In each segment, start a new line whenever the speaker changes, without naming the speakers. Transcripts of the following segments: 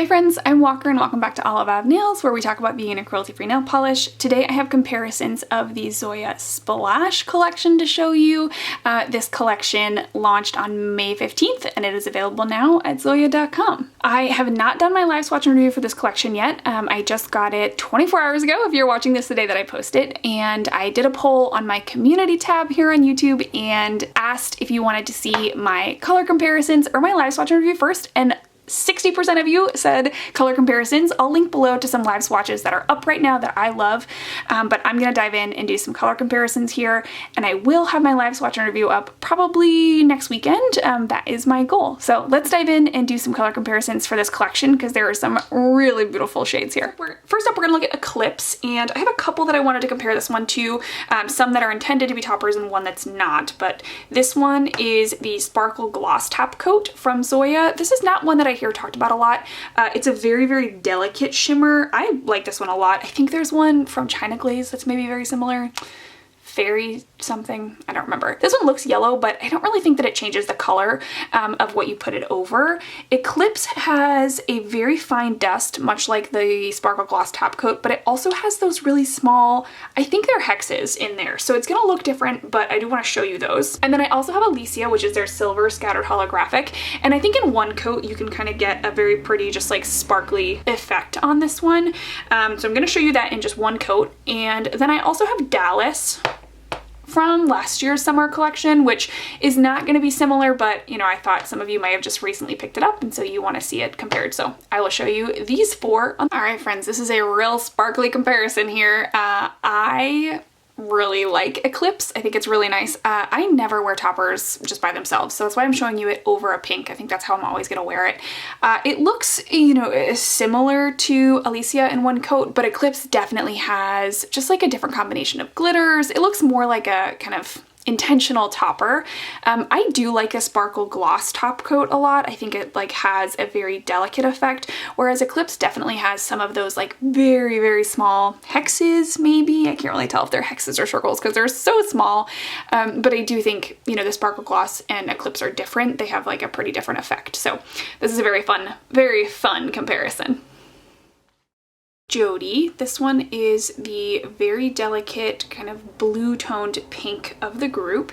Hi friends, I'm Walker and welcome back to Olive Ave Nails, where we talk about being a cruelty-free nail polish. Today I have comparisons of the Zoya Splash collection to show you. This collection launched on May 15th and it is available now at Zoya.com. I have not done my live swatch and review for this collection yet. I just got it 24 hours ago if you're watching this the day that I post it, and I did a poll on my community tab here on YouTube and asked if you wanted to see my color comparisons or my live swatch and review first, and 60% of you said color comparisons. I'll link below to some live swatches that are up right now that I love, but I'm gonna dive in and do some color comparisons here, and I will have my live swatch and review up probably next weekend. That is my goal. So let's dive in and do some color comparisons for this collection because there are some really beautiful shades here. First up, we're gonna look at Eclipse, and I have a couple that I wanted to compare this one to, some that are intended to be toppers and one that's not, but this one is the Sparkle Gloss Top Coat from Zoya. This is not one that I hear talked about a lot. It's a very, very delicate shimmer. I like this one a lot. I think there's one from China Glaze that's maybe very similar. Fairy something, I don't remember. This one looks yellow, but I don't really think that it changes the color of what you put it over. Eclipse has a very fine dust, much like the Sparkle Gloss Top Coat, but it also has those really small, I think they're hexes in there, so it's gonna look different, but I do want to show you those. And then I also have Alicia, which is their silver scattered holographic, and I think in one coat you can kind of get a very pretty, just like sparkly effect on this one. So I'm gonna show you that in just one coat. And then I also have Dallas from last year's summer collection, which is not going to be similar, but you know, I thought some of you might have just recently picked it up and so you want to see it compared, so I will show you these four. All right friends, this is a real sparkly comparison here. I really like Eclipse. I think it's really nice. I never wear toppers just by themselves, so that's why I'm showing you it over a pink. I think that's how I'm always gonna wear it. It looks, you know, similar to Alicia in one coat, but Eclipse definitely has just like a different combination of glitters. It looks more like a kind of intentional topper. I do like a Sparkle Gloss Top Coat a lot. I think it like has a very delicate effect, whereas Eclipse definitely has some of those like very, very small hexes maybe. I can't really tell if they're hexes or circles because they're so small, but I do think, you know, the Sparkle Gloss and Eclipse are different. They have like a pretty different effect. So this is a very fun comparison. Jody. This one is the very delicate kind of blue toned pink of the group,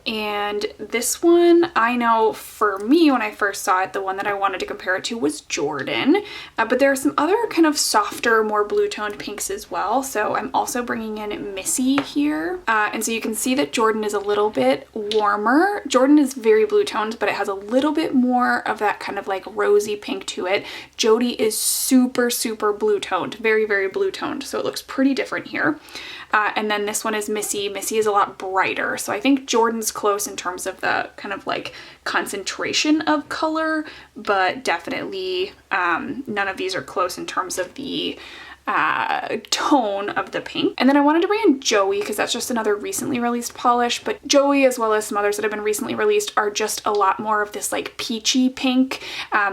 and this one, I know for me when I first saw it, the one that I wanted to compare it to was Jordan, but there are some other kind of softer, more blue toned pinks as well, so I'm also bringing in Missy here, and so you can see that Jordan is a little bit warmer. Jordan is very blue toned, but it has a little bit more of that kind of like rosy pink to it. Jody is super, super blue toned, very, very blue toned, so it looks pretty different here. And then this one is Missy. Missy is a lot brighter, so I think Jordan's close in terms of the kind of like concentration of color, but definitely none of these are close in terms of the tone of the pink. And then I wanted to bring in Joey because that's just another recently released polish, but Joey, as well as some others that have been recently released, are just a lot more of this like peachy pink.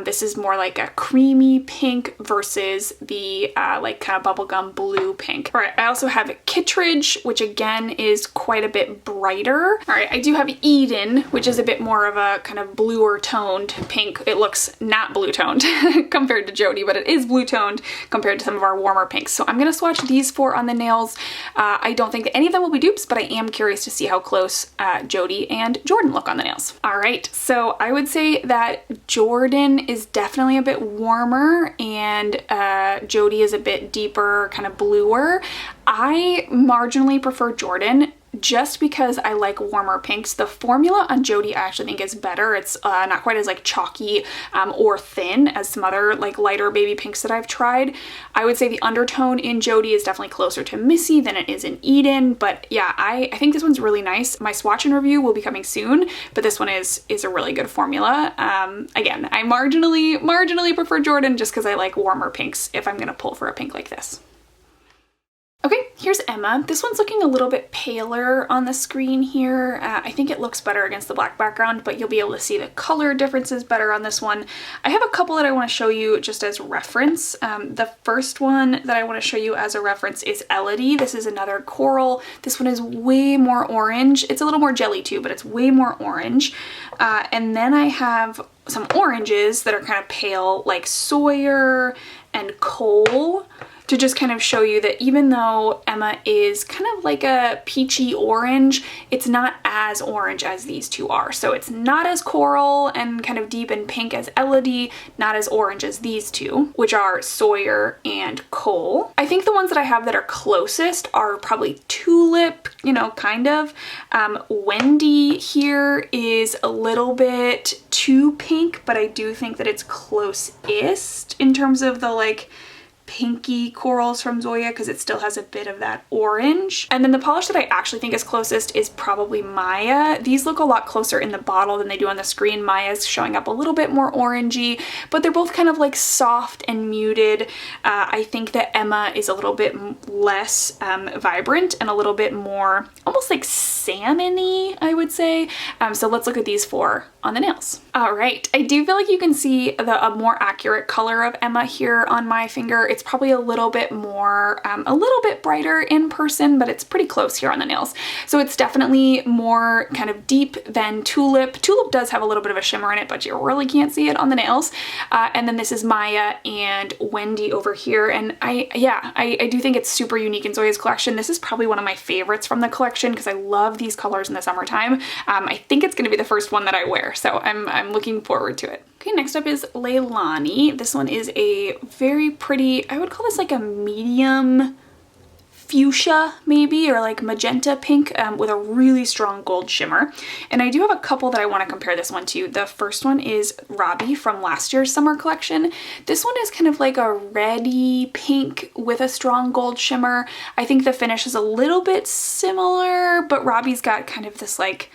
This is more like a creamy pink versus the like kind of bubblegum blue pink. All right, I also have Kittredge, which again is quite a bit brighter. All right, I do have Eden, which is a bit more of a kind of bluer toned pink. It looks not blue toned compared to Jody, but it is blue toned compared to some of our warmer pinks. So I'm gonna swatch these four on the nails. I don't think that any of them will be dupes, but I am curious to see how close Jody and Jordan look on the nails. All right, so I would say that Jordan is definitely a bit warmer and Jody is a bit deeper, kind of bluer. I marginally prefer Jordan just because I like warmer pinks. The formula on Jody I actually think is better. It's not quite as like chalky or thin as some other like lighter baby pinks that I've tried. I would say the undertone in Jody is definitely closer to Missy than it is in Eden, but yeah, I think this one's really nice. My swatch and review will be coming soon, but this one is a really good formula. Again, I marginally prefer Jordan just because I like warmer pinks if I'm gonna pull for a pink like this. Okay, here's Emma. This one's looking a little bit paler on the screen here. I think it looks better against the black background, but you'll be able to see the color differences better on this one. I have a couple that I want to show you just as reference. The first one that I want to show you as a reference is Elodie. This is another coral. This one is way more orange. It's a little more jelly too, but it's way more orange. And then I have some oranges that are kind of pale, like Sawyer and Coal, to just kind of show you that even though Emma is kind of like a peachy orange, it's not as orange as these two are. So it's not as coral and kind of deep and pink as Elodie, not as orange as these two, which are Sawyer and Coal. I think the ones that I have that are closest are probably Tulip, you know, kind of. Wendy here is a little bit too pink, but I do think that it's closest in terms of the like pinky corals from Zoya, because it still has a bit of that orange. And then the polish that I actually think is closest is probably Maya. These look a lot closer in the bottle than they do on the screen. Maya's showing up a little bit more orangey, but they're both kind of like soft and muted. I think that Emma is a little bit less vibrant and a little bit more almost like salmon-y, I would say. So let's look at these four on the nails. All right, I do feel like you can see a more accurate color of Emma here on my finger. It's probably a little bit more, a little bit brighter in person, but it's pretty close here on the nails. So it's definitely more kind of deep than Tulip. Tulip does have a little bit of a shimmer in it, but you really can't see it on the nails. And then this is Maya and Wendy over here. And I do think it's super unique in Zoya's collection. This is probably one of my favorites from the collection because I love these colors in the summertime. I think it's gonna be the first one that I wear, so I'm looking forward to it. Okay, next up is Leilani. This one is a very pretty, I would call this like a medium fuchsia maybe, or like magenta pink with a really strong gold shimmer. And I do have a couple that I want to compare this one to. The first one is Robbie from last year's summer collection. This one is kind of like a reddy pink with a strong gold shimmer. I think the finish is a little bit similar, but Robbie's got kind of this like,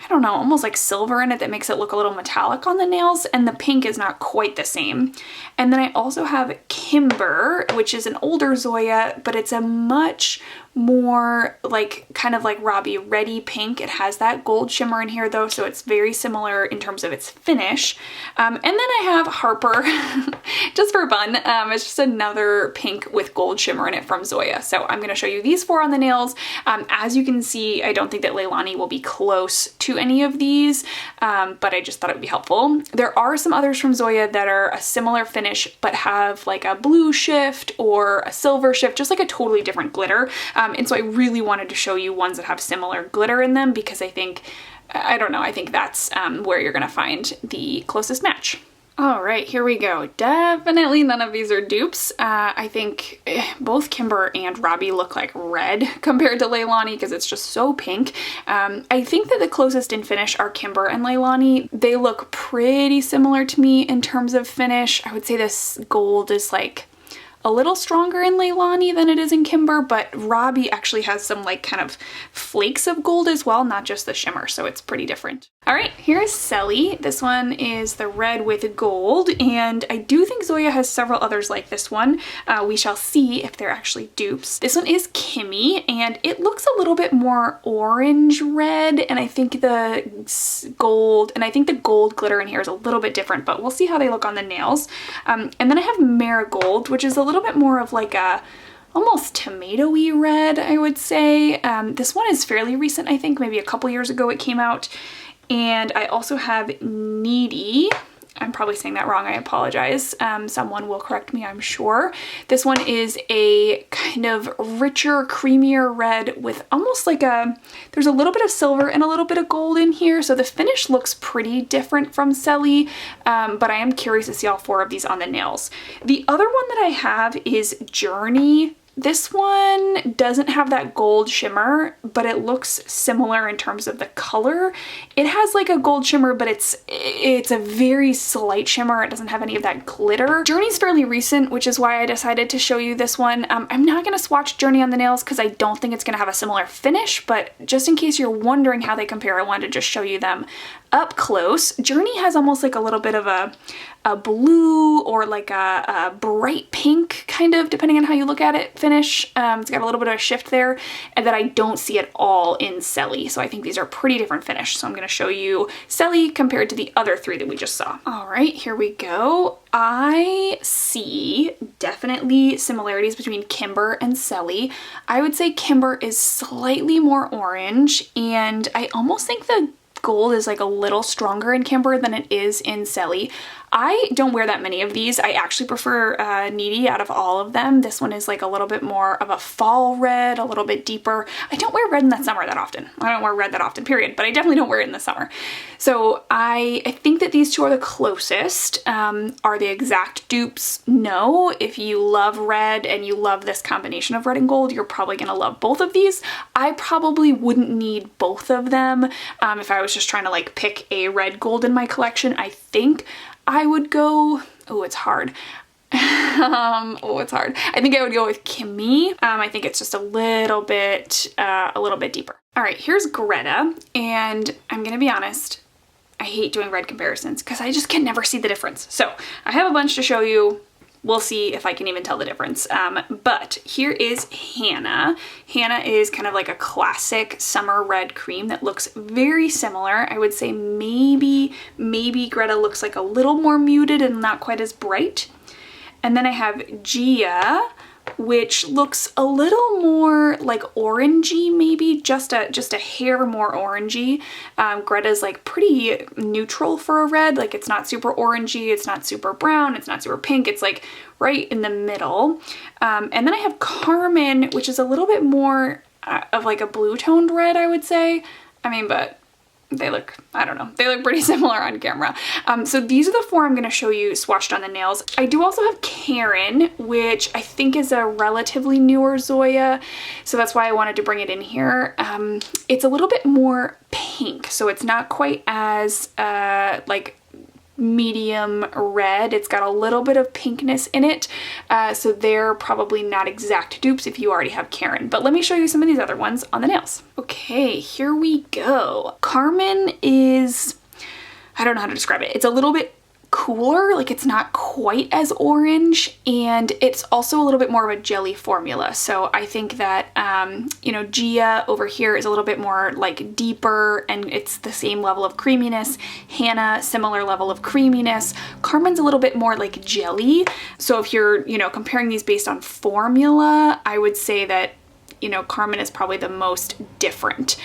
I don't know, almost like silver in it that makes it look a little metallic on the nails, and the pink is not quite the same. And then I also have Kimber, which is an older Zoya, but it's a much more like kind of like Robbie reddy pink. It has that gold shimmer in here though, so it's very similar in terms of its finish. And then I have Harper just for fun. It's just another pink with gold shimmer in it from Zoya. So I'm going to show you these four on the nails. As you can see, I don't think that Leilani will be close to any of these, but I just thought it would be helpful. There are some others from Zoya that are a similar finish but have like a blue shift or a silver shift, just like a totally different glitter. And so I really wanted to show you ones that have similar glitter in them because I think, I don't know, I think that's where you're gonna find the closest match. All right, here we go. Definitely none of these are dupes. I think both Kimber and Robbie look like red compared to Leilani because it's just so pink. I think that the closest in finish are Kimber and Leilani. They look pretty similar to me in terms of finish. I would say this gold is like a little stronger in Leilani than it is in Kimber, but Robbie actually has some like kind of flakes of gold as well, not just the shimmer, so it's pretty different. All right, here's Sully. This one is the red with gold, and I do think Zoya has several others like this one. We shall see if they're actually dupes. This one is Kimmy, and it looks a little bit more orange red, and I think the gold glitter in here is a little bit different, but we'll see how they look on the nails. And then I have Marigold, which is a little bit more of like a almost tomatoey red, I would say. This one is fairly recent, I think, maybe a couple years ago it came out. And I also have Needy. I'm probably saying that wrong, I apologize. Someone will correct me, I'm sure. This one is a kind of richer, creamier red with almost like there's a little bit of silver and a little bit of gold in here. So the finish looks pretty different from Sully, but I am curious to see all four of these on the nails. The other one that I have is Journey. This one doesn't have that gold shimmer, but it looks similar in terms of the color. It has like a gold shimmer, but it's a very slight shimmer. It doesn't have any of that glitter. Journey's fairly recent, which is why I decided to show you this one. I'm not gonna swatch Journey on the nails because I don't think it's gonna have a similar finish, but just in case you're wondering how they compare, I wanted to just show you them up close. Journey has almost like a little bit of a blue or like a bright pink kind of, depending on how you look at it, finish. It's got a little bit of a shift there and that I don't see at all in Sully. So I think these are pretty different finish. So I'm gonna show you Sully compared to the other three that we just saw. All right, here we go. I see definitely similarities between Kimber and Sully. I would say Kimber is slightly more orange, and I almost think the gold is like a little stronger in Camber than it is in Sully. I don't wear that many of these. I actually prefer Needy out of all of them. This one is like a little bit more of a fall red, a little bit deeper. I don't wear red in the summer that often. I don't wear red that often, period, but I definitely don't wear it in the summer. So I think that these two are the closest. Are they exact dupes? No. If you love red and you love this combination of red and gold, you're probably gonna love both of these. I probably wouldn't need both of them if I was just trying to like pick a red gold in my collection. I think I would go, oh, it's hard. Oh, it's hard. I think I would go with Kimmy. I think it's just a little bit deeper. All right, here's Greta, and I'm gonna be honest, I hate doing red comparisons because I just can never see the difference. So I have a bunch to show you. We'll see if I can even tell the difference. But here is Hannah. Hannah is kind of like a classic summer red cream that looks very similar. I would say maybe Greta looks like a little more muted and not quite as bright. And then I have Gia, which looks a little more like orangey, maybe just a hair more orangey. Greta's like pretty neutral for a red, like it's not super orangey, it's not super brown, it's not super pink, it's like right in the middle. And then I have Carmen, which is a little bit more of like a blue toned red, I would say. I mean, but they look, I don't know, they look pretty similar on camera. So these are the four I'm going to show you swatched on the nails. I do also have Karen, which I think is a relatively newer Zoya, so that's why I wanted to bring it in here. It's a little bit more pink, so it's not quite as like medium red. It's got a little bit of pinkness in it, so they're probably not exact dupes if you already have Karen. But let me show you some of these other ones on the nails. Okay, here we go. Carmen is, I don't know how to describe it. It's a little bit cooler, like it's not quite as orange, and it's also a little bit more of a jelly formula. So I think that, you know, Gia over here is a little bit more like deeper and it's the same level of creaminess. Hannah, similar level of creaminess. Carmen's a little bit more like jelly. So if you're, you know, comparing these based on formula, I would say that, you know, Carmen is probably the most different.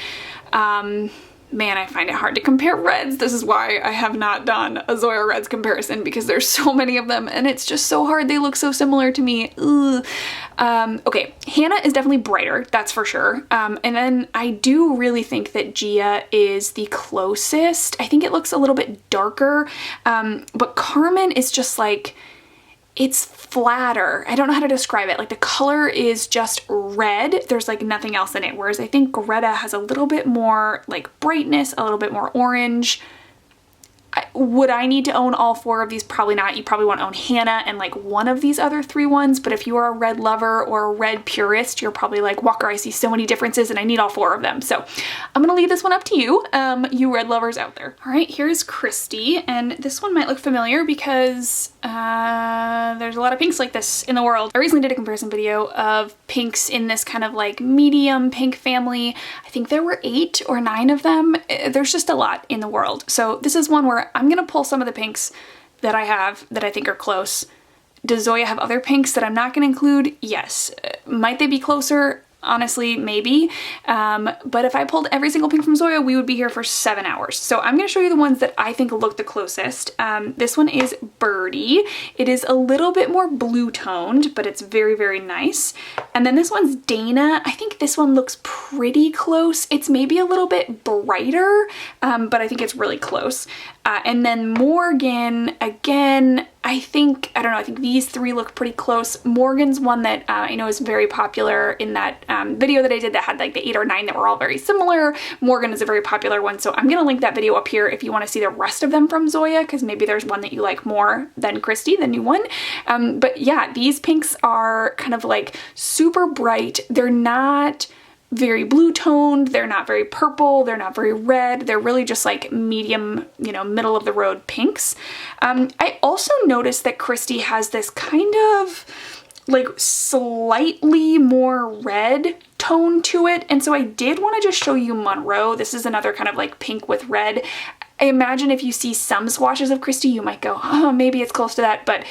Man, I find it hard to compare reds. This is why I have not done a Zoya reds comparison, because there's so many of them and it's just so hard. They look so similar to me. Okay, Hannah is definitely brighter, that's for sure. And then I do really think that Gia is the closest. I think it looks a little bit darker, but Carmen is just like, it's flatter. I don't know how to describe it. Like the color is just red. There's like nothing else in it. Whereas I think Greta has a little bit more like brightness, a little bit more orange. Would I need to own all four of these? Probably not. You probably want to own Hannah and like one of these other three ones. But if you are a red lover or a red purist, you're probably like, Walker, I see so many differences and I need all four of them. So I'm gonna leave this one up to you, you red lovers out there. All right, here's Christy, and this one might look familiar because there's a lot of pinks like this in the world. I recently did a comparison video of pinks in this kind of like medium pink family. I think there were 8 or 9 of them. There's just a lot in the world. So this is one where I'm gonna pull some of the pinks that I have that I think are close. Does Zoya have other pinks that I'm not gonna include? Yes. Might they be closer? Honestly, maybe. But if I pulled every single pink from Zoya, we would be here for 7 hours. So I'm gonna show you the ones that I think look the closest. This one is Birdie. It is a little bit more blue toned, but it's very, very nice. And then this one's Dana. I think this one looks pretty close. It's maybe a little bit brighter, but I think it's really close. And then Morgan, again, I think these 3 look pretty close. Morgan's one that I know is very popular in that video that I did that had like the 8 or 9 that were all very similar. Morgan is a very popular one, so I'm gonna link that video up here if you want to see the rest of them from Zoya, because maybe there's one that you like more than Christy, the new one. But yeah, these pinks are kind of like super bright. They're not very blue toned, they're not very purple, they're not very red, they're really just like medium, you know, middle of the road pinks. I also noticed that Christy has this kind of like slightly more red tone to it, and so I did want to just show you Monroe. This is another kind of like pink with red. I imagine if you see some swatches of Christy, you might go, oh, maybe it's close to that, but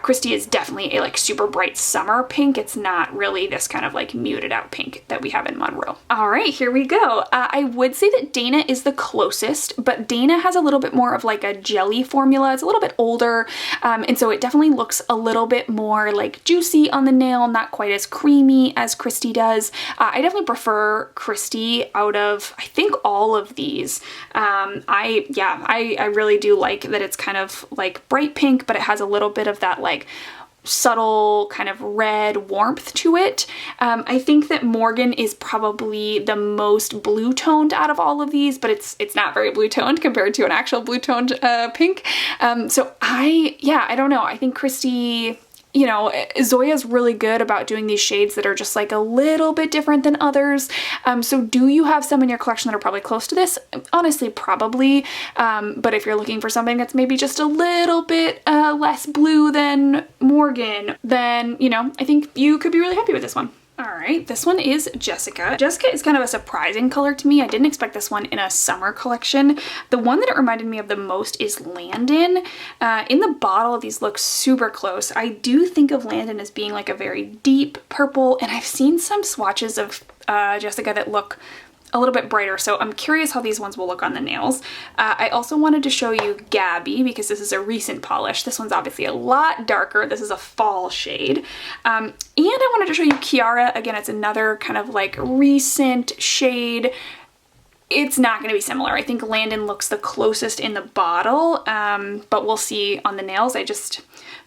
Christy is definitely a like super bright summer pink. It's not really this kind of like muted out pink that we have in Monroe. All right, here we go. I would say that Dana is the closest, but Dana has a little bit more of like a jelly formula. It's a little bit older, and so it definitely looks a little bit more like juicy on the nail, not quite as creamy as Christy does. I definitely prefer Christy out of, I think, all of these. I really do like that it's kind of like bright pink, but it has a little bit of that like subtle kind of red warmth to it. I think that Morgan is probably the most blue toned out of all of these, but it's not very blue toned compared to an actual blue toned pink. So I don't know. I think Christy, you know, Zoya's really good about doing these shades that are just like a little bit different than others. So do you have some in your collection that are probably close to this? Honestly, probably. But if you're looking for something that's maybe just a little bit less blue than Morgan, then, you know, I think you could be really happy with this one. All right, this one is Jessica. Jessica is kind of a surprising color to me. I didn't expect this one in a summer collection. The one that it reminded me of the most is Landon. In the bottle, these look super close. I do think of Landon as being like a very deep purple, and I've seen some swatches of Jessica that look a little bit brighter, so I'm curious how these ones will look on the nails. I also wanted to show you Gabby because this is a recent polish. This one's obviously a lot darker. This is a fall shade. And I wanted to show you Kiara. Again, it's another kind of like recent shade. It's not going to be similar. I think Landon looks the closest in the bottle, but we'll see on the nails.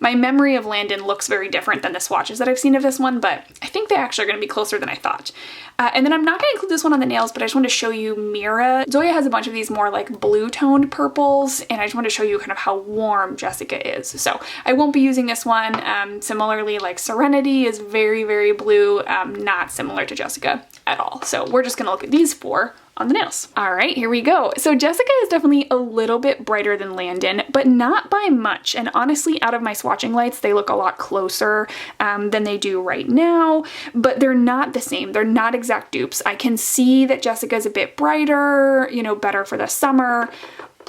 My memory of Landon looks very different than the swatches that I've seen of this one, but I think they actually are going to be closer than I thought. And then I'm not going to include this one on the nails, but I just want to show you Mira. Zoya has a bunch of these more like blue toned purples, and I just want to show you kind of how warm Jessica is. So I won't be using this one. Similarly, like Serenity is very, very blue, not similar to Jessica at all. So we're just going to look at these four on the nails. All right, here we go. So Jessica is definitely a little bit brighter than Landon, but not by much. And honestly, out of my swatching lights, they look a lot closer than they do right now, but they're not the same. They're not exact dupes. I can see that Jessica's a bit brighter, you know, better for the summer.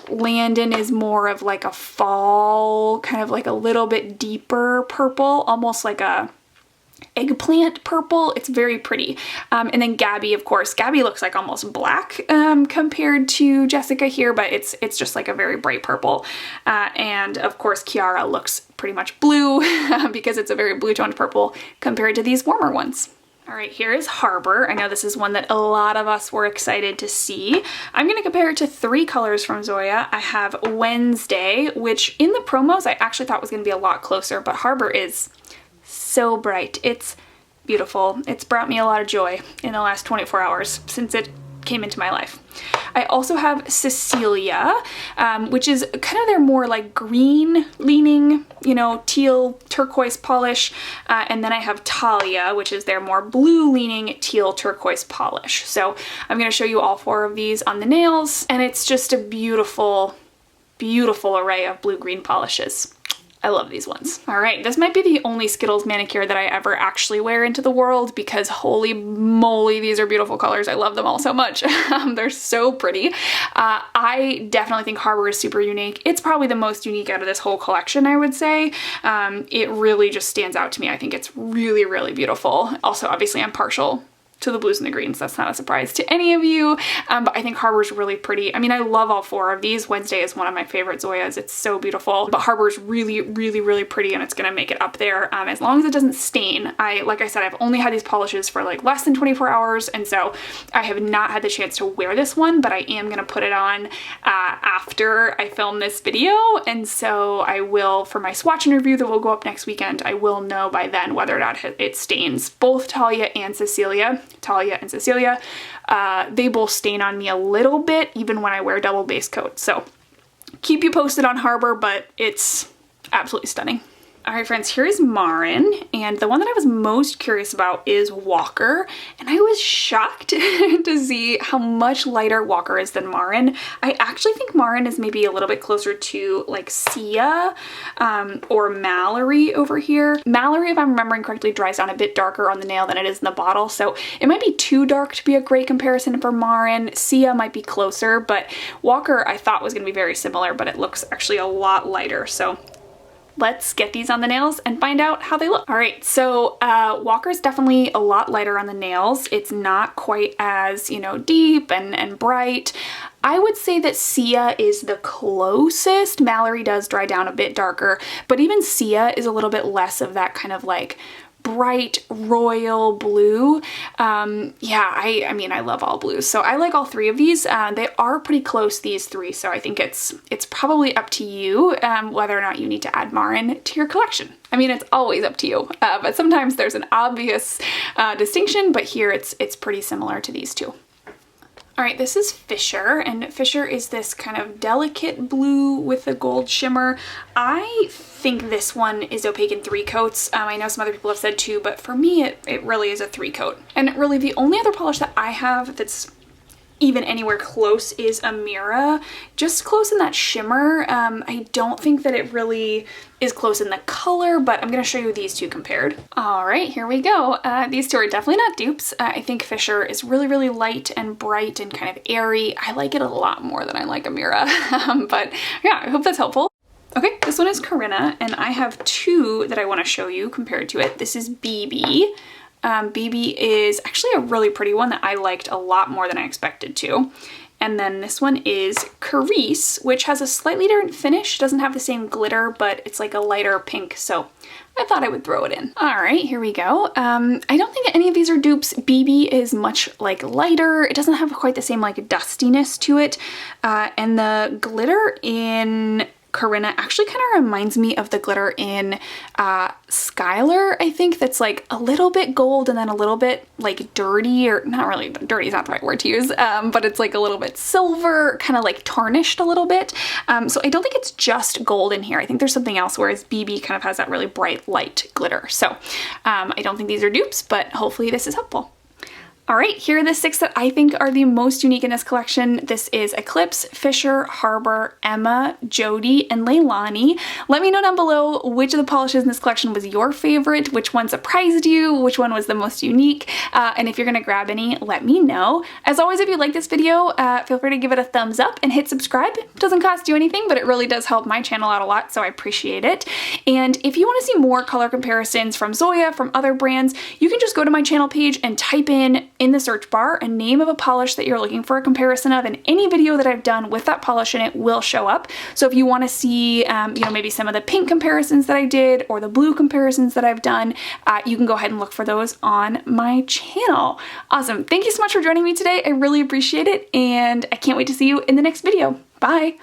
Landon is more of like a fall, kind of like a little bit deeper purple, almost like a eggplant purple. It's very pretty. And then Gabby, of course, Gabby looks like almost black compared to Jessica here, but it's just like a very bright purple. And of course, Kiara looks pretty much blue because it's a very blue toned purple compared to these warmer ones. All right, here is Harbor. I know this is one that a lot of us were excited to see. I'm going to compare it to 3 colors from Zoya. I have Wednesday, which in the promos I actually thought was going to be a lot closer, but Harbor is so bright. It's beautiful. It's brought me a lot of joy in the last 24 hours since it came into my life. I also have Cecilia, which is kind of their more like green leaning, you know, teal turquoise polish. And then I have Talia, which is their more blue leaning teal turquoise polish. So I'm going to show you all 4 of these on the nails, and it's just a beautiful, beautiful array of blue-green polishes. I love these ones. All right, this might be the only Skittles manicure that I ever actually wear into the world because holy moly, these are beautiful colors. I love them all so much. They're so pretty. I definitely think Harbor is super unique. It's probably the most unique out of this whole collection, I would say. It really just stands out to me. I think it's really, really beautiful. Also, obviously, I'm partial to the blues and the greens. That's not a surprise to any of you, but I think Harbor's really pretty. I mean, I love all 4 of these. Wednesday is one of my favorite Zoyas. It's so beautiful, but Harbor's really, really, really pretty, and it's gonna make it up there as long as it doesn't stain. Like I said, I've only had these polishes for like less than 24 hours, and so I have not had the chance to wear this one, but I am gonna put it on after I film this video, and so I will, for my swatch and review that will go up next weekend, I will know by then whether or not it stains. Both Talia and Cecilia, they both stain on me a little bit even when I wear double base coat. So keep you posted on Harbor, but it's absolutely stunning. All right, friends, here is Marin, and the one that I was most curious about is Walker, and I was shocked to see how much lighter Walker is than Marin. I actually think Marin is maybe a little bit closer to like Sia or Mallory over here. Mallory, if I'm remembering correctly, dries down a bit darker on the nail than it is in the bottle, so it might be too dark to be a great comparison for Marin. Sia might be closer, but Walker I thought was going to be very similar, but it looks actually a lot lighter, so let's get these on the nails and find out how they look. All right, so Walker's definitely a lot lighter on the nails. It's not quite as, you know, deep and bright. I would say that Sia is the closest. Mallory does dry down a bit darker, but even Sia is a little bit less of that kind of like bright royal blue. Yeah, I mean, I love all blues, so I like all three of these. They are pretty close, these three, so I think it's probably up to you whether or not you need to add Marin to your collection. I mean, it's always up to you, but sometimes there's an obvious distinction, but here it's pretty similar to these two. All right, this is Fisher, and Fisher is this kind of delicate blue with a gold shimmer. I think this one is opaque in 3 coats. I know some other people have said 2, but for me, it really is a 3 coat. And really the only other polish that I have that's even anywhere close is a Mira, just close in that shimmer. I don't think that it really is close in the color, but I'm gonna show you these two compared. All right, here we go. These two are definitely not dupes. I think Fisher is really, really light and bright and kind of airy. I like it a lot more than I like a Mira, but yeah, I hope that's helpful. Okay, this one is Karina, and I have 2 that I wanna show you compared to it. This is BB. BB is actually a really pretty one that I liked a lot more than I expected to. And then this one is Carice, which has a slightly different finish. Doesn't have the same glitter, but it's like a lighter pink, so I thought I would throw it in. All right, here we go. I don't think any of these are dupes. BB is much like lighter. It doesn't have quite the same like dustiness to it. And the glitter in Karina actually kind of reminds me of the glitter in Skylar, I think, that's like a little bit gold and then a little bit like dirty, or not really, dirty is not the right word to use, but it's like a little bit silver, kind of like tarnished a little bit. So I don't think it's just gold in here. I think there's something else, whereas BB kind of has that really bright light glitter. So I don't think these are dupes, but hopefully this is helpful. All right, here are the 6 that I think are the most unique in this collection. This is Eclipse, Fisher, Harbor, Emma, Jody, and Leilani. Let me know down below which of the polishes in this collection was your favorite, which one surprised you, which one was the most unique, and if you're gonna grab any, let me know. As always, if you like this video, feel free to give it a thumbs up and hit subscribe. It doesn't cost you anything, but it really does help my channel out a lot, so I appreciate it. And if you wanna see more color comparisons from Zoya, from other brands, you can just go to my channel page and type in the search bar a name of a polish that you're looking for a comparison of, and any video that I've done with that polish in it will show up. So if you want to see, you know, maybe some of the pink comparisons that I did or the blue comparisons that I've done, you can go ahead and look for those on my channel. Awesome. Thank you so much for joining me today. I really appreciate it, and I can't wait to see you in the next video. Bye.